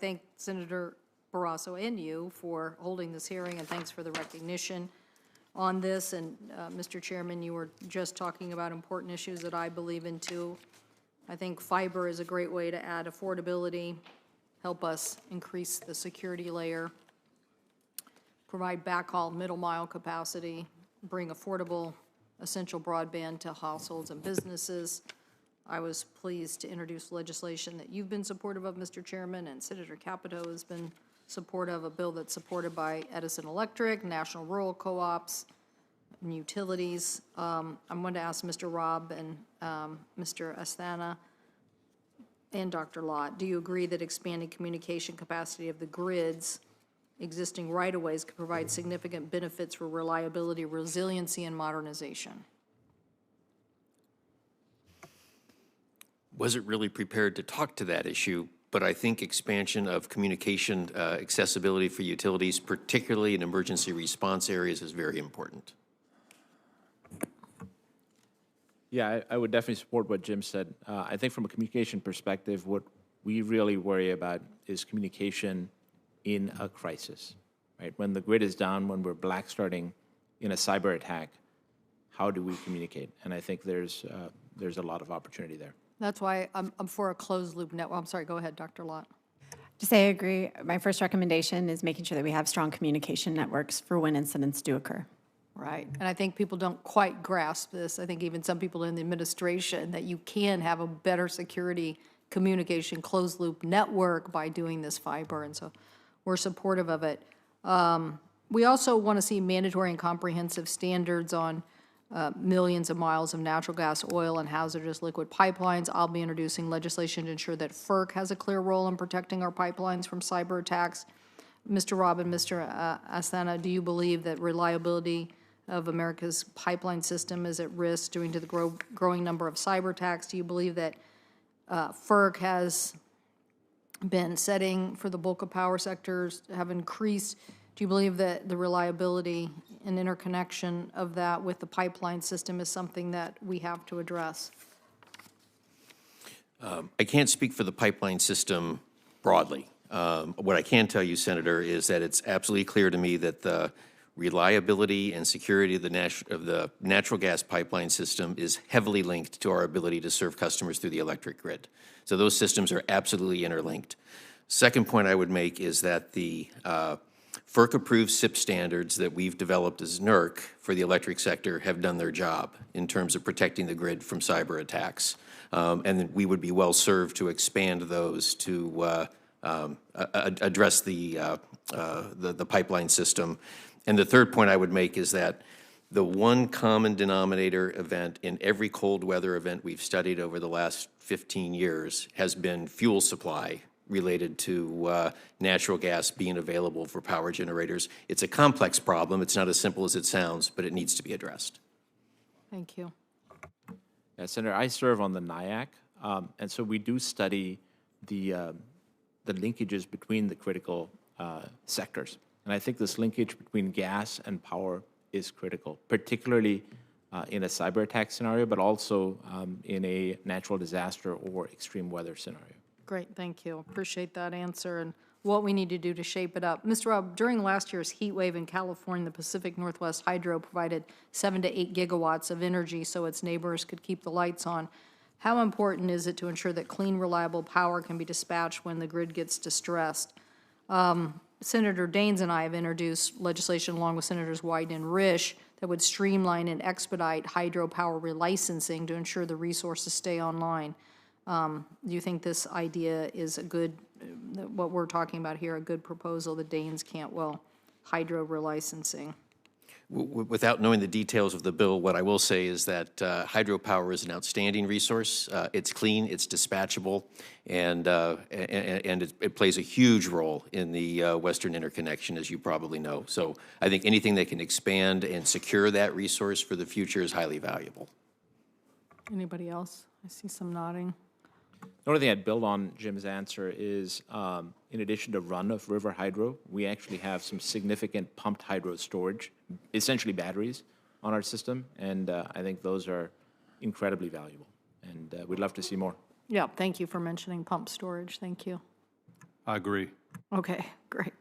thank Senator Barrasso and you for holding this hearing, and thanks for the recognition on this. And Mr. Chairman, you were just talking about important issues that I believe in too. I think fiber is a great way to add affordability, help us increase the security layer, provide backhaul middle mile capacity, bring affordable essential broadband to households and businesses. I was pleased to introduce legislation that you've been supportive of, Mr. Chairman, and Senator Capito has been supportive of, a bill that's supported by Edison Electric, National Rural Co-ops, and utilities. I'm going to ask Mr. Robb and Mr. Asthana and Dr. Lott, do you agree that expanding communication capacity of the grids existing right-of-ways could provide significant benefits for reliability, resiliency, and modernization? Wasn't really prepared to talk to that issue, but I think expansion of communication accessibility for utilities, particularly in emergency response areas, is very important. Yeah, I would definitely support what Jim said. I think from a communication perspective, what we really worry about is communication in a crisis, right? When the grid is down, when we're black starting in a cyber attack, how do we communicate? And I think there's a lot of opportunity there. That's why I'm for a closed-loop network. I'm sorry, go ahead, Dr. Lott. Just say I agree. My first recommendation is making sure that we have strong communication networks for when incidents do occur. Right, and I think people don't quite grasp this. I think even some people in the administration, that you can have a better security communication closed-loop network by doing this fiber, and so we're supportive of it. We also want to see mandatory and comprehensive standards on millions of miles of natural gas, oil, and hazardous liquid pipelines. I'll be introducing legislation to ensure that FERC has a clear role in protecting our pipelines from cyber attacks. Mr. Robb and Mr. Asthana, do you believe that reliability of America's pipeline system is at risk due to the growing number of cyber attacks? Do you believe that FERC has been setting for the bulk of power sectors have increased? Do you believe that the reliability and interconnection of that with the pipeline system is something that we have to address? I can't speak for the pipeline system broadly. What I can tell you, Senator, is that it's absolutely clear to me that the reliability and security of the natural gas pipeline system is heavily linked to our ability to serve customers through the electric grid. So those systems are absolutely interlinked. Second point I would make is that the FERC-approved SIP standards that we've developed as NERC for the electric sector have done their job in terms of protecting the grid from cyber attacks. And we would be well served to expand those to address the pipeline system. And the third point I would make is that the one common denominator event in every cold weather event we've studied over the last 15 years has been fuel supply related to natural gas being available for power generators. It's a complex problem. It's not as simple as it sounds, but it needs to be addressed. Thank you. Yeah, Senator, I serve on the NIAC, and so we do study the linkages between the critical sectors. And I think this linkage between gas and power is critical, particularly in a cyber attack scenario, but also in a natural disaster or extreme weather scenario. Great, thank you. Appreciate that answer and what we need to do to shape it up. Mr. Robb, during last year's heat wave in California, the Pacific Northwest Hydro provided 7 to 8 gigawatts of energy so its neighbors could keep the lights on. How important is it to ensure that clean, reliable power can be dispatched when the grid gets distressed? Senator Daines and I have introduced legislation along with Senators Wyden and Risch that would streamline and expedite hydropower relicensing to ensure the resources stay online. Do you think this idea is a good, what we're talking about here, a good proposal, the Daines Cantwell hydro relicensing? Without knowing the details of the bill, what I will say is that hydropower is an outstanding resource. It's clean, it's dispatchable, and it plays a huge role in the Western interconnection, as you probably know. So I think anything that can expand and secure that resource for the future is highly valuable. Anybody else? I see some nodding. The only thing I'd build on Jim's answer is, in addition to run-of-river hydro, we actually have some significant pumped hydro storage, essentially batteries, on our system, and I think those are incredibly valuable, and we'd love to see more. Yeah, thank you for mentioning pump storage. Thank you. I agree. Okay, great.